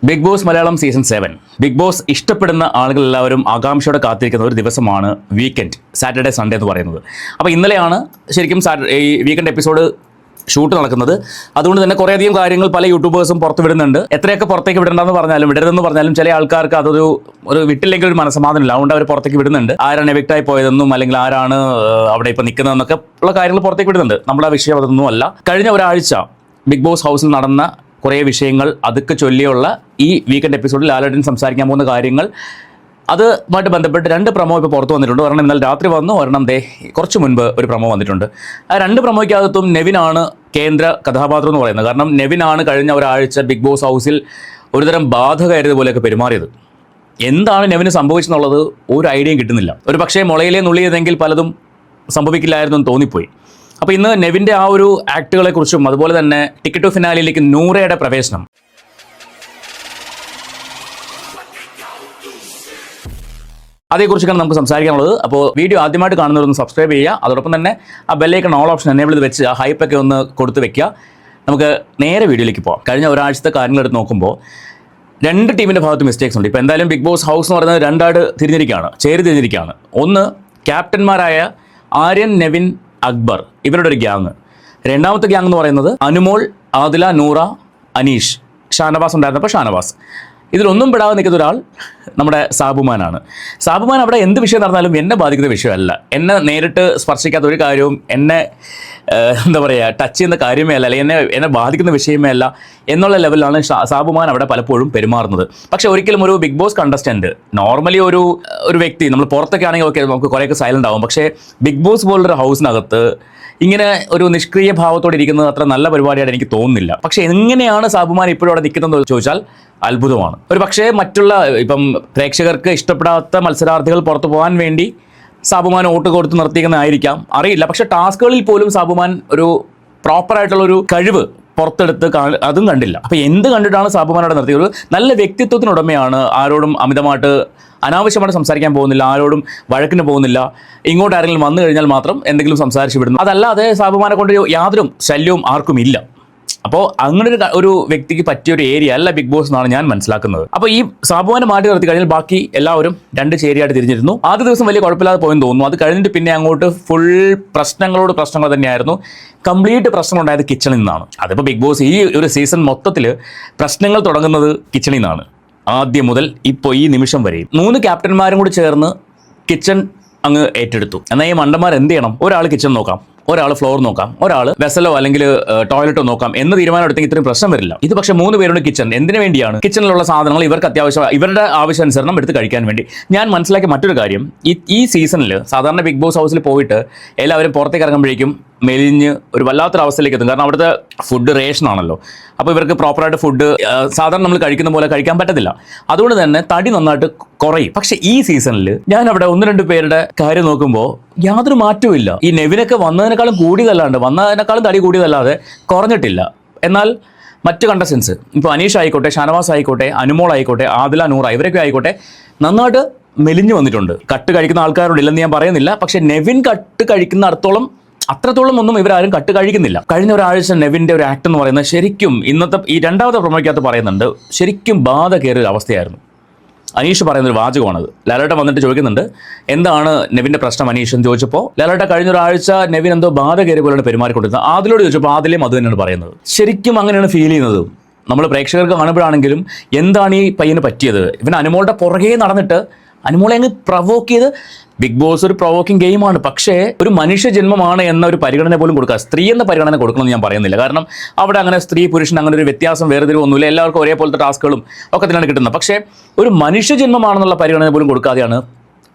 Big Boss Malayalam season 7 Bigg Boss ഇഷ്ടപ്പെടുന്ന ആളുകളെല്ലാവരും ആകാംക്ഷയോടെ കാത്തിരിക്കുന്ന ഒരു ദിവസമാണ് വീക്കെൻഡ്, സാറ്റർഡേ സൺഡേ എന്ന് പറയുന്നത്. അപ്പോൾ ഇന്നലെയാണ് ശരിക്കും ഈ വീക്കെൻഡ് എപ്പിസോഡ് ഷൂട്ട് നടക്കുന്നത്. അതുകൊണ്ട് തന്നെ കുറേയധികം കാര്യങ്ങൾ പല യൂട്യൂബേഴ്സും പുറത്ത് വിടുന്നുണ്ട്. എത്രയൊക്കെ പുറത്തേക്ക് വിടണ്ടെന്ന് പറഞ്ഞാലും വിടരുതെന്ന് പറഞ്ഞാലും ചില ആൾക്കാർക്ക് അതൊരു വിട്ടില്ലെങ്കിൽ ഒരു മനസ്സമാധാനമില്ല. അതുകൊണ്ട് അവർ പുറത്തേക്ക് വിടുന്നുണ്ട്. ആരാണ് എവിക്റ്റായി പോയതെന്നും അല്ലെങ്കിൽ ആരാണ് അവിടെ ഇപ്പോൾ നിൽക്കുന്നതെന്നൊക്കെ ഉള്ള കാര്യങ്ങൾ പുറത്തേക്ക് വിടുന്നുണ്ട്. നമ്മുടെ വിഷയം അതൊന്നും അല്ല. കഴിഞ്ഞ ഒരാഴ്ച ബിഗ് ബോസ് ഹൗസിൽ നടന്ന കുറേ വിഷയങ്ങൾ അതൊക്കെ ചൊല്ലിയുള്ള ഈ വീക്കെൻഡ് എപ്പിസോഡിൽ ലാലേട്ടൻ സംസാരിക്കാൻ പോകുന്ന കാര്യങ്ങൾ അതുമായിട്ട് ബന്ധപ്പെട്ട് 2 പ്രൊമോ ഇപ്പോൾ പുറത്ത് വന്നിട്ടുണ്ട്. ഒരെണ്ണം ഇന്നലെ രാത്രി വന്നു, ഒരെണ്ണം കുറച്ച് മുൻപ് ഒരു പ്രൊമോ വന്നിട്ടുണ്ട്. ആ 2 പ്രൊമോയ്ക്കകത്തും നെവിനാണ് കേന്ദ്ര കഥാപാത്രം എന്ന് പറയുന്നത്. കാരണം നെവിനാണ് കഴിഞ്ഞ ഒരാഴ്ച ബിഗ് ബോസ് ഹൗസിൽ ഒരുതരം ബാധ കയറിയതുപോലെയൊക്കെ പെരുമാറിയത്. എന്താണ് നെവിന് സംഭവിച്ചെന്നുള്ളത് ഒരു ഐഡിയയും കിട്ടുന്നില്ല. ഒരു പക്ഷേ മുളയിലേ നുള്ളിയതെങ്കിൽ പലതും സംഭവിക്കില്ലായിരുന്നു എന്ന് തോന്നിപ്പോയി. അപ്പോൾ ഇന്ന് നെവിൻ്റെ ആ ഒരു ആക്ടുകളെക്കുറിച്ചും അതുപോലെ തന്നെ ടിക്കറ്റ് ടു ഫിനാലിലേക്ക് നൂറയുടെ പ്രവേശനം, അതേക്കുറിച്ചൊക്കെയാണ് നമുക്ക് സംസാരിക്കാനുള്ളത്. അപ്പോൾ വീഡിയോ ആദ്യമായിട്ട് കാണുന്നവരൊന്ന് സബ്സ്ക്രൈബ് ചെയ്യുക. അതോടൊപ്പം തന്നെ ആ ബെല്ലൈക്കൺ ഓൾ ഓപ്ഷൻ എനേബിൾ ചെയ്ത് വെച്ച് ആ ഹൈപ്പൊക്കെ ഒന്ന് കൊടുത്ത് വെക്കുക. നമുക്ക് നേരെ വീഡിയോയിലേക്ക് പോകാം. കഴിഞ്ഞ ഒരാഴ്ചത്തെ കാര്യങ്ങളെടുത്ത് നോക്കുമ്പോൾ 2 ടീമിൻ്റെ ഭാഗത്ത് മിസ്റ്റേക്സ് ഉണ്ട്. ഇപ്പോൾ എന്തായാലും ബിഗ് ബോസ് ഹൗസ് എന്ന് പറയുന്നത് 2 ആയിട്ട് തിരിഞ്ഞിരിക്കുകയാണ്. ഒന്ന്, ക്യാപ്റ്റന്മാരായ ആര്യൻ, നെവിൻ, അക്ബർ ഇവരുടെ ഒരു ഗ്യാങ്. രണ്ടാമത്തെ ഗ്യാങ് എന്ന് പറയുന്നത് അനുമോൾ, ആദില, നൂറ, അനീഷ്, ഷാനവാസ് ഉണ്ടായിരുന്നപ്പോൾ ഷാനവാസ്. ഇതിലൊന്നും പെടാതെ നിൽക്കുന്ന ഒരാൾ നമ്മുടെ സാബുമാനാണ്. സാബുമാൻ അവിടെ എന്ത് വിഷയം നടന്നാലും എന്നെ ബാധിക്കുന്ന വിഷയമല്ല. എന്നെ നേരിട്ട് സ്പർശിക്കാത്ത ഒരു കാര്യവും എന്നെ ടച്ച് ചെയ്യുന്ന കാര്യമേ അല്ല, അല്ലെങ്കിൽ എന്നെ ബാധിക്കുന്ന വിഷയമേ അല്ല എന്നുള്ള ലെവലിലാണ് സാബുമാൻ അവിടെ പലപ്പോഴും പെരുമാറുന്നത്. പക്ഷേ ഒരിക്കലും ഒരു ബിഗ് ബോസ് കണ്ടസ്റ്റൻറ്റ്, നോർമലി ഒരു വ്യക്തി, നമ്മൾ പുറത്തൊക്കെ ആണെങ്കിൽ ഓക്കെ നമുക്ക് കുറേയൊക്കെ സൈലൻ്റ് ആവും. പക്ഷേ ബിഗ് ബോസ് പോലൊരു ഹൗസിനകത്ത് ഇങ്ങനെ ഒരു നിഷ്ക്രിയ ഭാവത്തോടെ ഇരിക്കുന്നത് അത്ര നല്ല പരിപാടിയായിട്ട് എനിക്ക് തോന്നുന്നില്ല. പക്ഷേ എങ്ങനെയാണ് സാബുമാൻ ഇപ്പോഴും അവിടെ നിൽക്കുന്നതെന്ന് ചോദിച്ചാൽ അത്ഭുതമാണ്. ഒരു പക്ഷേ മറ്റുള്ള ഇപ്പം പ്രേക്ഷകർക്ക് ഇഷ്ടപ്പെടാത്ത മത്സരാർത്ഥികൾ പുറത്തു പോകാൻ വേണ്ടി സാബുമാൻ വോട്ട് കൊടുത്ത് നിർത്തിക്കുന്നതായിരിക്കാം, അറിയില്ല. പക്ഷേ ടാസ്കുകളിൽ പോലും സാബുമാൻ ഒരു പ്രോപ്പറായിട്ടുള്ളൊരു കഴിവ് പുറത്തെടുത്ത് അതും കണ്ടില്ല. അപ്പോൾ എന്ത് കണ്ടിട്ടാണ് സാബുമാൻ അവിടെ നിർത്തിയത്? ഒരു നല്ല വ്യക്തിത്വത്തിനുടമയാണ്. ആരോടും അമിതമായിട്ട് അനാവശ്യമായിട്ട് സംസാരിക്കാൻ പോകുന്നില്ല, ആരോടും വഴക്കിന് പോകുന്നില്ല. ഇങ്ങോട്ട് ആരെങ്കിലും വന്നു കഴിഞ്ഞാൽ മാത്രം എന്തെങ്കിലും സംസാരിച്ച് വിടുന്നു. അതല്ലാതെ സാബുമാനെ കൊണ്ട് യാതൊരു ശല്യവും ആർക്കും ഇല്ല. അപ്പോൾ അങ്ങനെ ഒരു വ്യക്തിക്ക് പറ്റിയൊരു ഏരിയ അല്ല ബിഗ് ബോസ് എന്നാണ് ഞാൻ മനസ്സിലാക്കുന്നത്. അപ്പോൾ ഈ സാബുമാനെ മാറ്റി നിർത്തി കഴിഞ്ഞാൽ ബാക്കി എല്ലാവരും 2 ചേരിയായിട്ട് തിരിഞ്ഞിരുന്നു. ആദ്യ ദിവസം വലിയ കുഴപ്പമില്ലാതെ പോയെന്ന് തോന്നുന്നു. അത് കഴിഞ്ഞിട്ട് പിന്നെ അങ്ങോട്ട് ഫുൾ പ്രശ്നങ്ങൾ തന്നെയായിരുന്നു. കംപ്ലീറ്റ് പ്രശ്നങ്ങളുണ്ടായത് കിച്ചണിൽ നിന്നാണ്. അതിപ്പോൾ ബിഗ് ബോസ് ഈ ഒരു സീസൺ മൊത്തത്തിൽ പ്രശ്നങ്ങൾ തുടങ്ങുന്നത് കിച്ചണിൽ നിന്നാണ്. ആദ്യം മുതൽ ഇപ്പോൾ ഈ നിമിഷം വരെയും 3 ക്യാപ്റ്റന്മാരും കൂടി ചേർന്ന് കിച്ചൺ അങ്ങ് ഏറ്റെടുത്തു. എന്നാൽ ഈ മണ്ടന്മാർ എന്ത് ചെയ്യണം? ഒരാൾ കിച്ചൺ നോക്കാം, ഒരാൾ ഫ്ലോർ നോക്കാം, ഒരാൾ വെസലോ അല്ലെങ്കിൽ ടോയ്ലറ്റോ നോക്കാം എന്ന് തീരുമാനം എടുത്തെങ്കിൽ ഇത്രയും പ്രശ്നം വരില്ല. ഇത് പക്ഷേ 3 പേരുടെ കിച്ചൺ എന്തിനു വേണ്ടിയാണ്? കിച്ചണിലുള്ള സാധനങ്ങൾ ഇവർക്ക് അത്യാവശ്യം ഇവരുടെ ആവശ്യാനുസരണം എടുത്ത് കഴിക്കാൻ വേണ്ടി. ഞാൻ മനസ്സിലാക്കിയ മറ്റൊരു കാര്യം, ഈ സീസണിൽ സാധാരണ ബിഗ് ബോസ് ഹൗസിൽ പോയിട്ട് എല്ലാവരും പുറത്തേക്ക് ഇറങ്ങുമ്പോഴേക്കും മെലിഞ്ഞ് ഒരു വല്ലാത്തൊരു അവസ്ഥയിലേക്ക് എത്തും. കാരണം അവിടുത്തെ ഫുഡ് റേഷനാണല്ലോ. അപ്പോൾ ഇവർക്ക് പ്രോപ്പറായിട്ട് ഫുഡ് സാധാരണ നമ്മൾ കഴിക്കുന്ന പോലെ കഴിക്കാൻ പറ്റത്തില്ല. അതുകൊണ്ട് തന്നെ തടി നന്നായിട്ട് കുറയും. പക്ഷേ ഈ സീസണിൽ ഞാൻ അവിടെ 1-2 പേരുടെ കാര്യം നോക്കുമ്പോൾ യാതൊരു മാറ്റവും ഇല്ല. ഈ നെവിനൊക്കെ വന്നതിനേക്കാളും തടി കൂടിയതല്ലാതെ കുറഞ്ഞിട്ടില്ല. എന്നാൽ മറ്റ് കണ്ടസ്റ്റൻസ്, ഇപ്പോൾ അനീഷ് ആയിക്കോട്ടെ, ഷാനവാസ് ആയിക്കോട്ടെ, അനുമോൾ ആയിക്കോട്ടെ, ആദില, നൂറ ഇവരൊക്കെ ആയിക്കോട്ടെ നന്നായിട്ട് മെലിഞ്ഞു വന്നിട്ടുണ്ട്. കട്ട് കഴിക്കുന്ന ആൾക്കാരുണ്ട്, ഇല്ലെന്ന് ഞാൻ പറയുന്നില്ല. പക്ഷേ നെവിൻ കട്ട് കഴിക്കുന്ന അത്രത്തോളം ഒന്നും ഇവരാരും കട്ട് കഴിക്കുന്നില്ല. കഴിഞ്ഞ ഒരാഴ്ച നെവിൻ്റെ ഒരു ആക്ട് എന്ന് പറയുന്നത് ശരിക്കും ഇന്നത്തെ ഈ 2ാമത്തെ പ്രൊമോയ്ക്കകത്ത് പറയുന്നുണ്ട്, ശരിക്കും ബാധ കയറിയൊരു അവസ്ഥയായിരുന്നു. അനീഷ് പറയുന്നൊരു വാചകമാണത്. ലാലേട്ട വന്നിട്ട് ചോദിക്കുന്നുണ്ട് എന്താണ് നെവിൻ്റെ പ്രശ്നം അനീഷ് എന്ന് ചോദിച്ചപ്പോൾ ലാലേട്ട കഴിഞ്ഞ ഒരാഴ്ച നെവിൻ എന്തോ ബാധ കയറിയ പോലെയാണ് പെരുമാറിക്കൊണ്ടിരുന്നത്. ആദിലോട് ചോദിച്ചപ്പോൾ ആദിലേയും അത് തന്നെയാണ് പറയുന്നത്. ശരിക്കും അങ്ങനെയാണ് ഫീൽ ചെയ്യുന്നത്. നമ്മൾ പ്രേക്ഷകർക്ക് കാണുമ്പോഴാണെങ്കിലും എന്താണ് ഈ പയ്യന് പറ്റിയത്? ഇവൻ അനുമോളുടെ പുറകെ നടന്നിട്ട് അനുമോളെ അങ്ങ് പ്രൊവോക്ക് ചെയ്ത്, ബിഗ് ബോസ് ഒരു പ്രൊവോക്കിംഗ് ഗെയിമാണ്. പക്ഷേ ഒരു മനുഷ്യ ജന്മമാണ് എന്ന ഒരു പരിഗണന പോലും കൊടുക്കുക. സ്ത്രീ എന്ന പരിഗണന കൊടുക്കണമെന്ന് ഞാൻ പറയുന്നില്ല. കാരണം അവിടെ അങ്ങനെ സ്ത്രീ പുരുഷൻ അങ്ങനെ ഒരു വ്യത്യാസം വേർതിരിവൊന്നുമില്ല. എല്ലാവർക്കും ഒരേപോലത്തെ ടാസ്കുകളും ഒക്കെ തന്നെയാണ് കിട്ടുന്നത്. പക്ഷേ ഒരു മനുഷ്യ ജന്മമാണെന്നുള്ള പരിഗണന പോലും കൊടുക്കാതെയാണ്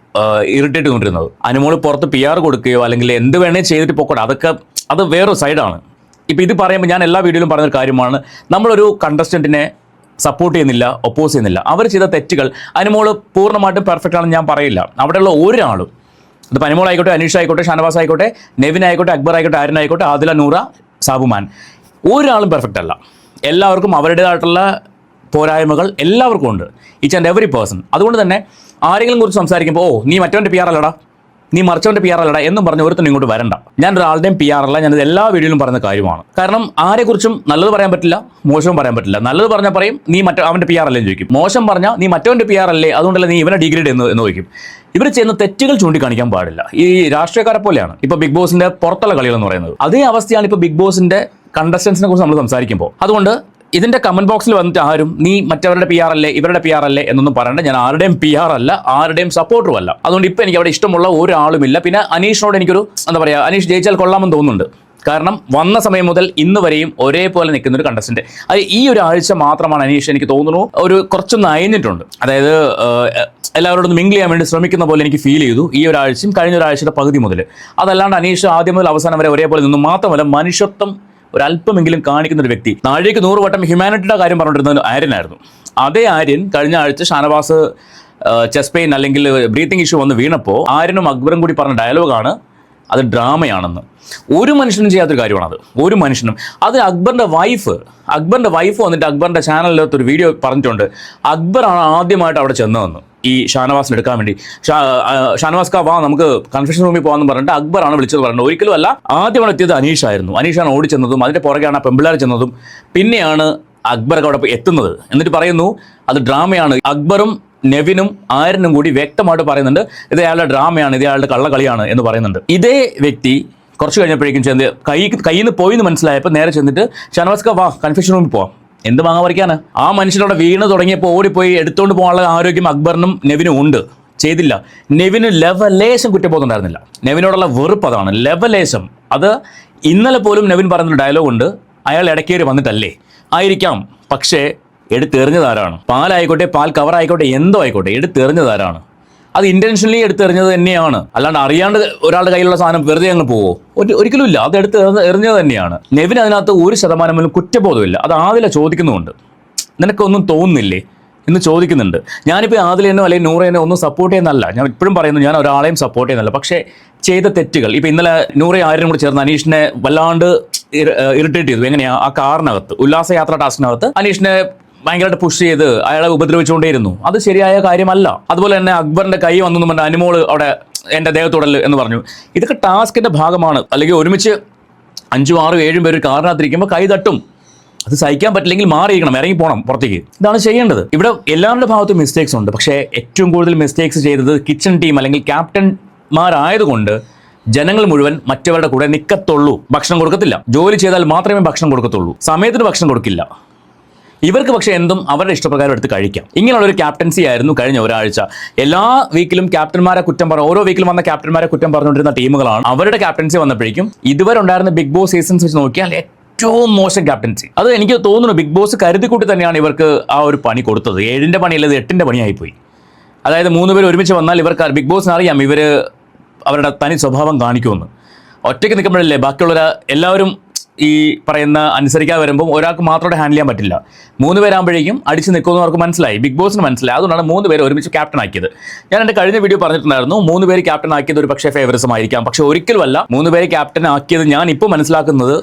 ഇറിറ്റേറ്റ് കൊണ്ടിരുന്നത്. അനുമോൾ പുറത്ത് PR കൊടുക്കുകയോ അല്ലെങ്കിൽ എന്ത് വേണേ ചെയ്തിട്ട് പോക്കോട്ടെ, അത് വേറൊരു സൈഡാണ്. ഇപ്പോൾ ഇത് പറയുമ്പോൾ ഞാൻ എല്ലാ വീഡിയോയിലും പറഞ്ഞൊരു കാര്യമാണ്, നമ്മളൊരു കണ്ടസ്റ്റൻറ്റിനെ സപ്പോർട്ട് ചെയ്യുന്നില്ല, ഒപ്പോസ് ചെയ്യുന്നില്ല. അവർ ചെയ്ത തെറ്റുകൾ അനുമോൾ പൂർണ്ണമായിട്ടും പെർഫെക്റ്റ് ആണെന്ന് ഞാൻ പറയില്ല. അവിടെയുള്ള ഒരാളും, അതിപ്പോൾ അനുമോൾ ആയിക്കോട്ടെ, അനീഷ് ആയിക്കോട്ടെ, ഷാനവാസ് ആയിക്കോട്ടെ, നെവിൻ ആയിക്കോട്ടെ, അക്ബർ ആയിക്കോട്ടെ, ആര്യൻ ആയിക്കോട്ടെ, ആദില, നൂറ, സാബുമാൻ, ഒരാളും പെർഫെക്റ്റ് അല്ല. എല്ലാവർക്കും അവരുടേതായിട്ടുള്ള പോരായ്മകൾ എല്ലാവർക്കും ഉണ്ട്, ഈച്ച് ആൻഡ് എവറി പേഴ്സൺ. അതുകൊണ്ട് തന്നെ ആരെങ്കിലും കുറിച്ച് സംസാരിക്കുമ്പോൾ നീ മറ്റവൻ്റെ PR അല്ലടാ, നീ മറിച്ചവന്റെ PR അല്ലടാ എന്നും പറഞ്ഞ് ഒരുത്തനും ഇങ്ങോട്ട് വരണ്ട. ഞാൻ ഒരാളുടെയും PR അല്ല, ഞാനത് എല്ലാ വീഡിയോയിലും പറയുന്ന കാര്യമാണ്. കാരണം ആരെക്കുറിച്ചും നല്ലത് പറയാൻ പറ്റില്ല, മോശവും പറയാൻ പറ്റില്ല. നല്ലത് പറഞ്ഞാൽ പറയും നീ അവന്റെ PR അല്ലേ എന്ന് ചോദിക്കും, മോശം പറഞ്ഞാൽ നീ മറ്റവന്റെ PR അല്ലേ അതുകൊണ്ടല്ലേ നീ ഇവനെ ഡിഗ്രേഡ് എന്ന് ചോദിക്കും. ഇവർ ചെയ്യുന്ന തെറ്റുകൾ ചൂണ്ടിക്കാണിക്കാൻ പാടില്ല. ഈ രാഷ്ട്രീയക്കാരെ പോലെയാണ് ഇപ്പൊ ബിഗ് ബോസിന്റെ പുറത്തുള്ള കളികൾ എന്ന് പറയുന്നത്. അതേ അവസ്ഥയാണ് ഇപ്പൊ ബിഗ് ബോസിന്റെ കണ്ടസ്റ്റൻസിനെ കുറിച്ച് നമ്മൾ സംസാരിക്കുമ്പോൾ. അതുകൊണ്ട് ഇതിന്റെ കമന്റ് ബോക്സിൽ വന്നിട്ട് ആരും നീ മറ്റവരുടെ PR അല്ലേ ഇവരുടെ PR അല്ലേ എന്നൊന്നും പറയണ്ട. ഞാൻ ആരുടെയും PR അല്ല, ആരുടെയും സപ്പോർട്ടറും അല്ല. അതുകൊണ്ട് ഇപ്പൊ എനിക്ക് അവിടെ ഇഷ്ടമുള്ള ഒരാളുമില്ല. പിന്നെ അനീഷിനോട് എനിക്കൊരു എന്താ പറയാ, അനീഷ് ജയിച്ചാൽ കൊള്ളാമെന്ന് തോന്നുന്നുണ്ട്. കാരണം വന്ന സമയം മുതൽ ഇന്ന് വരെയും ഒരേപോലെ നിൽക്കുന്ന ഒരു കണ്ടസ്റ്റന്റ്. അത് ഈ ഒരു ആഴ്ച മാത്രമാണ് അനീഷ് എനിക്ക് തോന്നുന്നു ഒരു കുറച്ചൊന്ന് അയഞ്ഞിട്ടുണ്ട്. അതായത് എല്ലാവരോടും മിങ്കിൾ ചെയ്യാൻ വേണ്ടി ശ്രമിക്കുന്ന പോലെ എനിക്ക് ഫീൽ ചെയ്തു ഈ ഒരാഴ്ചയും കഴിഞ്ഞ ഒരാഴ്ചയുടെ പകുതി മുതൽ. അതല്ലാണ്ട് അനീഷ് ആദ്യം മുതൽ അവസാനം വരെ ഒരേപോലെ നിന്നു. മാത്രമല്ല മനുഷ്യത്വം ഒരല്പമെങ്കിലും കാണിക്കുന്ന ഒരു വ്യക്തി. നാഴികയ്ക്ക് 100 വട്ടം ഹ്യൂമാനിറ്റിയുടെ കാര്യം പറഞ്ഞിരുന്നത് ആര്യനായിരുന്നു. അതേ ആര്യൻ കഴിഞ്ഞ ആഴ്ച ഷാനവാസ് ചെസ്റ്റ് പെയിൻ അല്ലെങ്കിൽ ബ്രീത്തിങ് ഇഷ്യൂ വന്ന് വീണപ്പോൾ ആര്യനും അക്ബറും കൂടി പറഞ്ഞ ഡയലോഗാണ് അത് ഡ്രാമയാണെന്ന്. ഒരു മനുഷ്യനും ചെയ്യാത്തൊരു കാര്യമാണത്, ഒരു മനുഷ്യനും. അത് അക്ബറിന്റെ വൈഫ് വന്നിട്ട് അക്ബറിന്റെ ചാനലിലകത്ത് ഒരു വീഡിയോ പറഞ്ഞിട്ടുണ്ട്. അക്ബറാണ് ആദ്യമായിട്ട് അവിടെ ചെന്നതെന്ന് ഈ ഷാനവാസിന് എടുക്കാൻ വേണ്ടി. ഷാനവാസ് വാ നമുക്ക് കൺഫെഷൻ റൂമിൽ പോകാമെന്ന് പറഞ്ഞിട്ട് അക്ബറാണ് വിളിച്ചത് പറഞ്ഞത്. ഒരിക്കലും അല്ല, ആദ്യമാണ് എത്തിയത് അനീഷായിരുന്നു. അനീഷാണ് ഓടിച്ചെന്നതും അതിന്റെ പുറകെയാണ് പെമ്പിള്ളേർ ചെന്നതും. പിന്നെയാണ് അക്ബറൊക്കെ അവിടെ എത്തുന്നത്. എന്നിട്ട് പറയുന്നു അത് ഡ്രാമയാണ്. അക്ബറും നെവിനും ആര്യനും കൂടി വ്യക്തമായിട്ട് പറയുന്നുണ്ട് ഇത് അയാളുടെ ഡ്രാമയാണ്, ഇത് അയാളുടെ കള്ളക്കളിയാണ് എന്ന് പറയുന്നുണ്ട്. ഇതേ വ്യക്തി കുറച്ച് കഴിഞ്ഞപ്പോഴേക്കും ചെന്ന് കയ്യിൽ നിന്ന് പോയി എന്ന് മനസ്സിലായപ്പോൾ നേരെ ചെന്നിട്ട് ഷാനവാസ് വാ കൺഫെഷൻ റൂമിൽ പോവാം, എന്ത് വാങ്ങാൻ പറിക്കാനാ. ആ മനുഷ്യനോട് വീണ് തുടങ്ങിയപ്പോൾ ഓടിപ്പോയി എടുത്തുകൊണ്ട് പോകാനുള്ള ആരോഗ്യം അക്ബറിനും നെവിനും ഉണ്ട്, ചെയ്തില്ല. നെവിന് ലെവലേശം കുറ്റബോധമുണ്ടായിരുന്നില്ല. നെവിനോടുള്ള വെറുപ്പ് അതാണ്, ലെവലേശം. അത് ഇന്നലെ പോലും നെവിൻ പറയുന്നൊരു ഡയലോഗ് ഉണ്ട്, അയാൾ ഇടയ്ക്കേറി വന്നിട്ടല്ലേ ആയിരിക്കാം, പക്ഷേ എടുത്തെറിഞ്ഞതാരാണ്? പാലായിക്കോട്ടെ, പാൽ കവറായിക്കോട്ടെ, എന്തോ ആയിക്കോട്ടെ, എടുത്തെറിഞ്ഞതാരാണ്? അത് ഇന്റൻഷനലി എടുത്തെറിഞ്ഞത് തന്നെയാണ്. അല്ലാണ്ട് അറിയാണ്ട് ഒരാളുടെ കയ്യിലുള്ള സാധനം വെറുതെ അങ്ങ് പോവോ? ഒരിക്കലും ഇല്ല, അത് എറിഞ്ഞത് തന്നെയാണ്. നെവിൻ അതിനകത്ത് 1% പോലും കുറ്റബോധമില്ല. അത് ആദില ചോദിക്കുന്നുമുണ്ട്, നിനക്കൊന്നും തോന്നുന്നില്ലേ എന്ന് ചോദിക്കുന്നുണ്ട്. ഞാനിപ്പോൾ ആദിലെന്നോ അല്ലെങ്കിൽ നൂറേനോ ഒന്നും സപ്പോർട്ട് ചെയ്യുന്നതല്ല, ഞാൻ ഇപ്പോഴും പറയുന്നു, ഞാൻ ഒരാളെയും സപ്പോർട്ട് ചെയ്യുന്നില്ല. പക്ഷേ ചെയ്ത തെറ്റുകൾ, ഇപ്പം ഇന്നലെ നൂറെ ആരും കൂടി ചേർന്ന് അനീഷിനെ വല്ലാണ്ട് ഇറിറ്റേറ്റ് ചെയ്തു. എങ്ങനെയാ, ആ കാറിനകത്ത് ഉല്ലാസയാത്ര ടാസ്കിനകത്ത് അനീഷിനെ ഭയങ്കരമായിട്ട് പുഷ് ചെയ്ത് അയാളെ ഉപദ്രവിച്ചുകൊണ്ടേയിരുന്നു. അത് ശരിയായ കാര്യമല്ല. അതുപോലെ തന്നെ അക്ബറിന്റെ കൈ വന്നു പറഞ്ഞ അനുമോള് അവിടെ എൻ്റെ ദേഹത്തോടൽ എന്ന് പറഞ്ഞു. ഇതൊക്കെ ടാസ്കിന്റെ ഭാഗമാണ്. അല്ലെങ്കിൽ ഒരുമിച്ച് 5, 6, 7 പേര് കാറിനകത്തിരിക്കുമ്പോൾ കൈ തട്ടും. അത് സഹിക്കാൻ പറ്റില്ലെങ്കിൽ മാറിയിരിക്കണം, ഇറങ്ങി പോകണം പുറത്തേക്ക്. ഇതാണ് ചെയ്യേണ്ടത്. ഇവിടെ എല്ലാവരുടെ ഭാഗത്തും മിസ്റ്റേക്സ് ഉണ്ട്. പക്ഷേ ഏറ്റവും കൂടുതൽ മിസ്റ്റേക്സ് ചെയ്തത് കിച്ചൺ ടീം അല്ലെങ്കിൽ ക്യാപ്റ്റന്മാരായതുകൊണ്ട് ജനങ്ങൾ മുഴുവൻ മറ്റവരുടെ കൂടെ നിൽക്കത്തുള്ളൂ. ഭക്ഷണം കൊടുക്കത്തില്ല, ജോലി ചെയ്താൽ മാത്രമേ ഭക്ഷണം കൊടുക്കത്തുള്ളൂ, സമയത്തിന് ഭക്ഷണം കൊടുക്കില്ല. ഇവർക്ക് പക്ഷേ എന്തും അവരുടെ ഇഷ്ടപ്രകാരം എടുത്ത് കഴിക്കാം. ഇങ്ങനെയുള്ളൊരു ക്യാപ്റ്റൻസി ആയിരുന്നു കഴിഞ്ഞ ഒരാഴ്ച. എല്ലാ വീക്കിലും ക്യാപ്റ്റന്മാരെ കുറ്റം ഓരോ വീക്കിലും വന്ന ക്യാപ്റ്റന്മാരെ കുറ്റം പറഞ്ഞുകൊണ്ടിരുന്ന ടീമുകളാണ്. അവരുടെ ക്യാപ്റ്റൻസി വന്നപ്പോഴേക്കും ഇതുവരെ ഉണ്ടായിരുന്ന ബിഗ് ബോസ് സീസൺസ് വെച്ച് നോക്കിയാൽ ഏറ്റവും മോശം ക്യാപ്റ്റൻസി. അത് എനിക്ക് തോന്നുന്നു ബിഗ് ബോസ് കരുതിക്കൂട്ടി തന്നെയാണ് ഇവർക്ക് ആ ഒരു പണി കൊടുത്തത്. 7ന്റെ പണിയല്ലത് 8ന്റെ പണിയായിപ്പോയി. അതായത് 3 പേര് ഒരുമിച്ച് വന്നാൽ ഇവർക്ക് ബിഗ് ബോസിന് അറിയാം ഇവർ അവരുടെ തനി സ്വഭാവം കാണിക്കുമെന്ന്. ഒറ്റയ്ക്ക് നിൽക്കുമ്പോഴല്ലേ ബാക്കിയുള്ളവർ എല്ലാവരും ഈ പറയുന്ന അനുസരിക്കാതെ വരുമ്പോൾ ഒരാൾക്ക് മാത്രമേ ഹാൻഡിൽ ചെയ്യാൻ പറ്റില്ല. 3 പേരാകുമ്പോഴേക്കും അടിച്ച് നിൽക്കുമെന്ന് അവർക്ക് മനസ്സിലായി, ബിഗ് ബോസിന് മനസ്സിലായി. അതുകൊണ്ടാണ് 3 പേര് ഒരുമിച്ച് ക്യാപ്റ്റൻ ആക്കിയത്. ഞാൻ എൻ്റെ കഴിഞ്ഞ വീഡിയോ പറഞ്ഞിട്ടുണ്ടായിരുന്നു, 3 പേര് ക്യാപ്റ്റൻ ആക്കിയത് ഒരു പക്ഷേ ഫേവറിസം ആയിരിക്കാം. പക്ഷേ ഒരിക്കലുമല്ല. 3 പേര് ക്യാപ്റ്റൻ ആക്കിയത് ഞാൻ ഇപ്പോൾ മനസ്സിലാക്കുന്നത്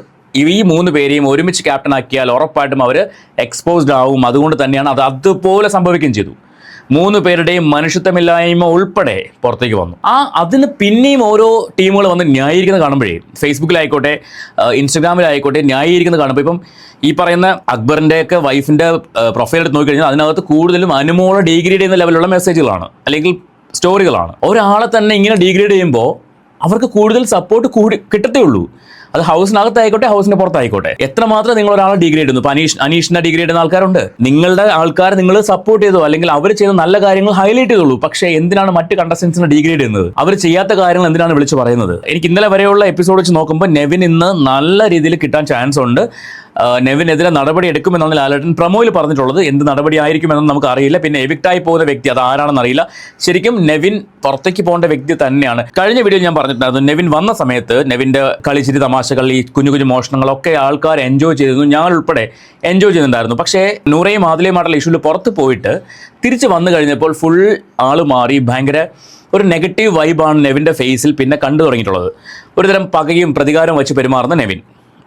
ഈ 3 പേരെയും ഒരുമിച്ച് ക്യാപ്റ്റൻ ആക്കിയാൽ ഉറപ്പായിട്ടും അവർ എക്സ്പോസ്ഡ് ആവും. അതുകൊണ്ട് തന്നെയാണ് അത് അതുപോലെ സംഭവിക്കുകയും ചെയ്തു. 3 പേരുടെയും മനുഷ്യത്വമില്ലായ്മ ഉൾപ്പെടെ പുറത്തേക്ക് വന്നു. അതിന് പിന്നെയും ഓരോ ടീമുകൾ വന്ന് ന്യായീകരിക്കുന്നത് കാണുമ്പോഴേ, ഫേസ്ബുക്കിലായിക്കോട്ടെ ഇൻസ്റ്റഗ്രാമിലായിക്കോട്ടെ ന്യായീകരിക്കുന്നത് കാണുമ്പോൾ, ഇപ്പം ഈ പറയുന്ന അക്ബറിൻ്റെയൊക്കെ വൈഫിൻ്റെ പ്രൊഫൈൽ എടുത്ത് നോക്കിക്കഴിഞ്ഞാൽ അതിനകത്ത് കൂടുതലും അനുമോളെ ഡീഗ്രേഡ് ചെയ്യുന്ന ലെവലുള്ള മെസ്സേജുകളാണ് അല്ലെങ്കിൽ സ്റ്റോറികളാണ്. ഒരാളെ തന്നെ ഇങ്ങനെ ഡീഗ്രേഡ് ചെയ്യുമ്പോൾ അവർക്ക് കൂടുതൽ സപ്പോർട്ട് കിട്ടത്തേ ഉള്ളൂ. അത് ഹൗസിനകത്തായിക്കോട്ടെ ഹൗസിന്റെ പുറത്തായിക്കോട്ടെ. എത്രമാത്രം നിങ്ങൾ ഒരാളെ ഡിഗ്രേഡ് ചെയ്യുന്നു. ഇപ്പൊ അനീഷിനെ ഡിഗ്രേഡ് ചെയ്യുന്ന ആൾക്കാരുണ്ട്. നിങ്ങളുടെ ആൾക്കാർ നിങ്ങൾ സപ്പോർട്ട് ചെയ്തോ അല്ലെങ്കിൽ അവർ ചെയ്ത നല്ല കാര്യങ്ങൾ ഹൈലൈറ്റ് ചെയ്തോളൂ. പക്ഷേ എന്തിനാണ് മറ്റ് കണ്ടസ്റ്റൻസിനെ ഡിഗ്രേഡ് ചെയ്യുന്നത്? അവർ ചെയ്യാത്ത കാര്യങ്ങൾ എന്തിനാണ് വിളിച്ച് പറയുന്നത്? എനിക്ക് ഇന്നലെ വരെയുള്ള എപ്പിസോഡ് വെച്ച് നോക്കുമ്പോൾ നെവിൻ ഇന്ന് നല്ല രീതിയിൽ കിട്ടാൻ ചാൻസ് ഉണ്ട്. നെവിനെതിരെ നടപടി എടുക്കുമെന്നാണ് ലാലേട്ടൻ പ്രൊമോയിൽ പറഞ്ഞിട്ടുള്ളത്. എന്ത് നടപടി ആയിരിക്കുമെന്ന് നമുക്ക് അറിയില്ല. പിന്നെ എവിക്റ്റായി പോകുന്ന വ്യക്തി അത് ആരാണെന്ന് അറിയില്ല. ശരിക്കും നെവിൻ പുറത്തേക്ക് പോകേണ്ട വ്യക്തി തന്നെയാണ്. കഴിഞ്ഞ വീഡിയോ ഞാൻ പറഞ്ഞിട്ടുണ്ടായിരുന്നു, നെവിൻ വന്ന സമയത്ത് നെവിൻ്റെ കളിച്ചിരി തമാശകൾ, ഈ കുഞ്ഞു കുഞ്ഞു മോഷണങ്ങളൊക്കെ ആൾക്കാർ എൻജോയ് ചെയ്തിരുന്നു. ഞാൻ ഉൾപ്പെടെ എൻജോയ് ചെയ്യുന്നുണ്ടായിരുന്നു. പക്ഷേ നൂറയും ആദിലയുമായിട്ടുള്ള ഇഷ്യൂവിൽ പുറത്ത് പോയിട്ട് തിരിച്ച് വന്നു കഴിഞ്ഞപ്പോൾ ഫുൾ ആൾ മാറി. ഭയങ്കര ഒരു നെഗറ്റീവ് വൈബാണ് നെവിൻ്റെ ഫേസിൽ പിന്നെ കണ്ടു തുടങ്ങിയിട്ടുള്ളത്. ഒരുതരം പകയും പ്രതികാരവും വെച്ച് പെരുമാറുന്ന നെവിൻ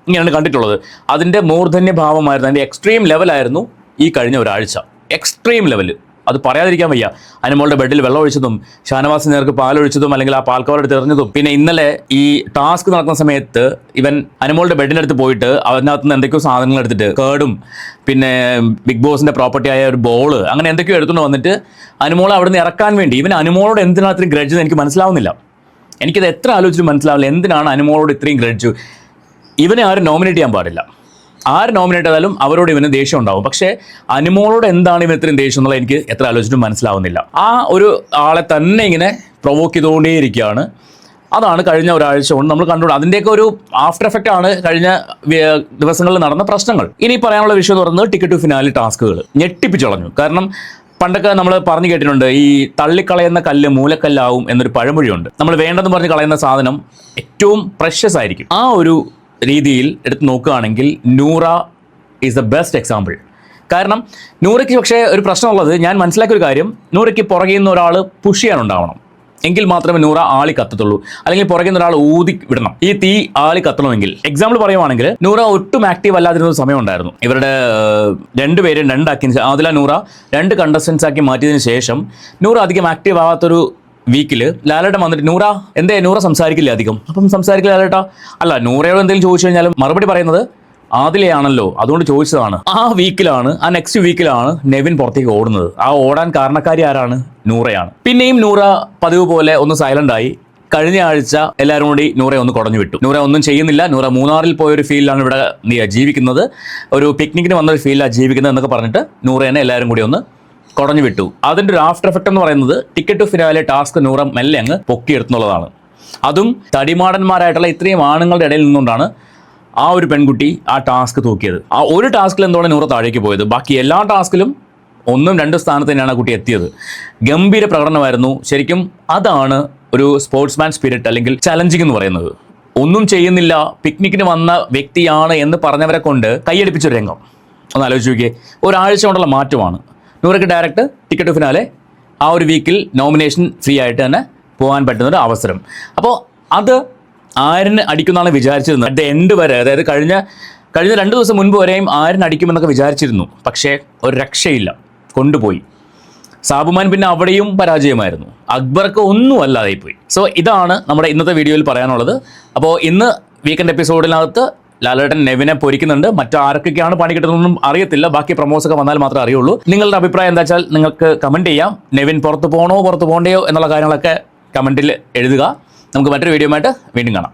ഇങ്ങനെയാണ് കണ്ടിട്ടുള്ളത്. അതിൻ്റെ മൂർധന്യ ഭാവമായിരുന്നു, അതിൻ്റെ എക്സ്ട്രീം ലെവലായിരുന്നു ഈ കഴിഞ്ഞ ഒരാഴ്ച. എക്സ്ട്രീം ലെവൽ അത് പറയാതിരിക്കാൻ വയ്യ. അനുമോളുടെ ബെഡിൽ വെള്ളം ഒഴിച്ചതും ഷാനവാസിന് നേർക്ക് പാലൊഴിച്ചതും അല്ലെങ്കിൽ ആ പാൽക്കവർ എടുത്ത് എറിഞ്ഞതും, പിന്നെ ഇന്നലെ ഈ ടാസ്ക് നടക്കുന്ന സമയത്ത് ഇവൻ അനുമോളുടെ ബെഡിൻ്റെ അടുത്ത് പോയിട്ട് അതിനകത്ത് നിന്ന് എന്തൊക്കെയോ സാധനങ്ങൾ എടുത്തിട്ട് കേടും പിന്നെ ബിഗ് ബോസിന്റെ പ്രോപ്പർട്ടി ആയ ഒരു ബോള് അങ്ങനെ എന്തൊക്കെയോ എടുത്തുകൊണ്ട് വന്നിട്ട് അനുമോളെ അവിടെ നിന്ന് ഇറക്കാൻ വേണ്ടി. ഇവൻ അനുമോളോട് എന്തിനാണ് ഇത്രയും ഗ്രഡ്ജ് എനിക്ക് മനസ്സിലാവുന്നില്ല. എനിക്കത് എത്ര ആലോചിച്ചിട്ട് മനസ്സിലാവില്ല എന്തിനാണ് അനുമോളോട് ഇത്രയും ഗ്രഡ്ജ്. ഇവനെ ആരും നോമിനേറ്റ് ചെയ്യാൻ പാടില്ല. ആര് നോമിനേറ്റ് ചെയ്താലും അവരോട് ഇവന് ദേഷ്യം ഉണ്ടാവും. പക്ഷേ അനുമോളോട് എന്താണ് ഇവൻ ഇത്രയും ദേഷ്യം എന്നുള്ളത് എനിക്ക് എത്ര ആലോചിച്ചിട്ടും മനസ്സിലാവുന്നില്ല. ആ ഒരു ആളെ തന്നെ ഇങ്ങനെ പ്രൊവോക്ക് ചെയ്തുകൊണ്ടേയിരിക്കുകയാണ്. അതാണ് കഴിഞ്ഞ ഒരാഴ്ച കൊണ്ട് നമ്മൾ കണ്ടുകൊണ്ട് അതിൻ്റെയൊക്കെ ഒരു ആഫ്റ്റർ എഫക്റ്റ് ആണ് കഴിഞ്ഞ ദിവസങ്ങളിൽ നടന്ന പ്രശ്നങ്ങൾ. ഇനി പറയാനുള്ള വിഷയം എന്ന് പറയുന്നത് ടിക്കറ്റ് ടു ഫിനാലെ ടാസ്കുകൾ ഞെട്ടിപ്പിച്ചു കളഞ്ഞു. കാരണം പണ്ടൊക്കെ നമ്മൾ പറഞ്ഞു കേട്ടിട്ടുണ്ട്, ഈ തള്ളിക്കളയുന്ന കല്ല് മൂലക്കല്ലാവും എന്നൊരു പഴമൊഴിയുണ്ട്. നമ്മൾ വേണ്ടെന്ന് പറഞ്ഞ് കളയുന്ന സാധനം ഏറ്റവും പ്രഷ്യസ് ആയിരിക്കും. ആ ഒരു രീതിയിൽ എടുത്ത് നോക്കുകയാണെങ്കിൽ Noora is the best example. കാരണം നൂറയ്ക്ക് പക്ഷേ ഒരു പ്രശ്നമുള്ളത്, ഞാൻ മനസ്സിലാക്കിയ ഒരു കാര്യം, നൂറയ്ക്ക് പുറകിൽ നിന്ന് ഒരാൾ പുഷ് ചെയ്യാനുണ്ടാവണം. എങ്കിൽ മാത്രമേ നൂറ ആളി കത്തത്തുള്ളൂ. അല്ലെങ്കിൽ പുറകിൽ നിന്ന് ഒരാൾ ഊതി വിടണം. ഈ തീ ആളി കത്തണമെങ്കിൽ എക്സാമ്പിൾ പറയുവാണെങ്കിൽ നൂറ ഒട്ടും ആക്റ്റീവ് അല്ലാതിരുന്ന സമയം ഉണ്ടായിരുന്നു. ഇവരുടെ രണ്ടുപേരും രണ്ടാക്കിയതിന് ആദില നൂറ 2 കണ്ടസ്റ്റൻസ് ആക്കി മാറ്റിയതിന് ശേഷം നൂറ അധികം ആക്റ്റീവ് ആവാത്തൊരു വീക്കിൽ ലാലേട്ടൻ വന്നിട്ട് നൂറ സംസാരിക്കില്ല അധികം. അപ്പം സംസാരിക്കില്ല ലാലേട്ടാ, അല്ല നൂറയോട് എന്തെങ്കിലും ചോദിച്ചു കഴിഞ്ഞാലും മറുപടി പറയുന്നത് ആദിലയാണല്ലോ, അതുകൊണ്ട് ചോദിച്ചതാണ്. ആ നെക്സ്റ്റ് വീക്കിലാണ് നെവിൻ പുറത്തേക്ക് ഓടുന്നത്. ആ ഓടാൻ കാരണക്കാരി ആരാണ്? നൂറയാണ്. പിന്നെയും നൂറ പതിവ് പോലെ ഒന്ന് സൈലന്റ് ആയി. കഴിഞ്ഞ ആഴ്ച എല്ലാവരും കൂടി നൂറയെ ഒന്ന് കുടഞ്ഞു വിട്ടു. നൂറ ഒന്നും ചെയ്യുന്നില്ല. നൂറ മൂന്നാറിൽ പോയൊരു ഫീൽഡിലാണ് ഇവിടെ ജീവിക്കുന്നത്, ഒരു പിക്നിക്കിന് വന്നൊരു ഫീൽഡാണ് ജീവിക്കുന്നത് എന്നൊക്കെ പറഞ്ഞിട്ട് നൂറേനെ എല്ലാവരും കൂടി ഒന്ന് കുടഞ്ഞു വിട്ടു. അതിൻ്റെ ഒരു ആഫ്റ്റർ എഫക്റ്റ് എന്ന് പറയുന്നത് ticket to finale task Noora മെല്ലെ അങ്ങ് പൊക്കിയെടുത്തുള്ളതാണ്. അതും തടിമാടന്മാരായിട്ടുള്ള ഇത്രയും ആണുങ്ങളുടെ ഇടയിൽ നിന്നുകൊണ്ടാണ് ആ ഒരു പെൺകുട്ടി ആ ടാസ്ക് തൂക്കിയത്. ആ ഒരു ടാസ്കിൽ എന്തുകൊണ്ട് നൂറ താഴേക്ക് പോയത്? ബാക്കി എല്ലാ ടാസ്കിലും 1, 2 സ്ഥാനത്ത് തന്നെയാണ് ആ കുട്ടി എത്തിയത്. ഗംഭീര പ്രകടനമായിരുന്നു. ശരിക്കും അതാണ് ഒരു സ്പോർട്സ്മാൻ സ്പിരിറ്റ് അല്ലെങ്കിൽ ചലഞ്ചിങ് എന്ന് പറയുന്നത്. ഒന്നും ചെയ്യുന്നില്ല, പിക്നിക്കിന് വന്ന വ്യക്തിയാണ് എന്ന് പറഞ്ഞവരെ കൊണ്ട് കൈയടിപ്പിച്ചൊരു രംഗം ഒന്ന് ആലോചിച്ച് നോക്കിയേ. ഒരാഴ്ച കൊണ്ടുള്ള മാറ്റമാണ്. നൂറയ്ക്ക് ഡയറക്റ്റ് ടിക്കറ്റ് ടു ഫിനാലെ ആ ഒരു വീക്കിൽ നോമിനേഷൻ ഫ്രീ ആയിട്ട് തന്നെ പോകാൻ പറ്റുന്നൊരു അവസരം. അപ്പോൾ അത് ആരിന് അടിക്കുമെന്നാണ് വിചാരിച്ചിരുന്നത്. അറ്റ് ദ എൻഡ് വരെ, അതായത് കഴിഞ്ഞ 2 ദിവസം മുൻപ് വരെയും ആരിന് അടിക്കുമെന്നൊക്കെ വിചാരിച്ചിരുന്നു. പക്ഷേ ഒരു രക്ഷയില്ല, കൊണ്ടുപോയി. സാബുമാൻ പിന്നെ അവിടെയും പരാജയമായിരുന്നു. അക്ബർക്ക് ഒന്നും അല്ലാതായിപ്പോയി. സോ ഇതാണ് നമ്മുടെ ഇന്നത്തെ വീഡിയോയിൽ പറയാനുള്ളത്. അപ്പോൾ ഇന്ന് വീക്കെൻഡ് എപ്പിസോഡിനകത്ത് ലാലേട്ടൻ നെവിനെ പൊരിക്കുന്നുണ്ട്. മറ്റാർക്കൊക്കെയാണ് പണി കിട്ടുന്നതൊന്നും അറിയത്തില്ല. ബാക്കി പ്രൊമോസൊക്കെ വന്നാൽ മാത്രമേ അറിയുള്ളൂ. നിങ്ങളുടെ അഭിപ്രായം എന്താ വെച്ചാൽ നിങ്ങൾക്ക് കമൻറ്റ് ചെയ്യാം. നെവിൻ പുറത്ത് പോകണോ പുറത്ത് പോകണ്ടയോ എന്നുള്ള കാര്യങ്ങളൊക്കെ കമൻറ്റിൽ എഴുതുക. നമുക്ക് മറ്റൊരു വീഡിയോ ആയിട്ട് വീണ്ടും കാണാം.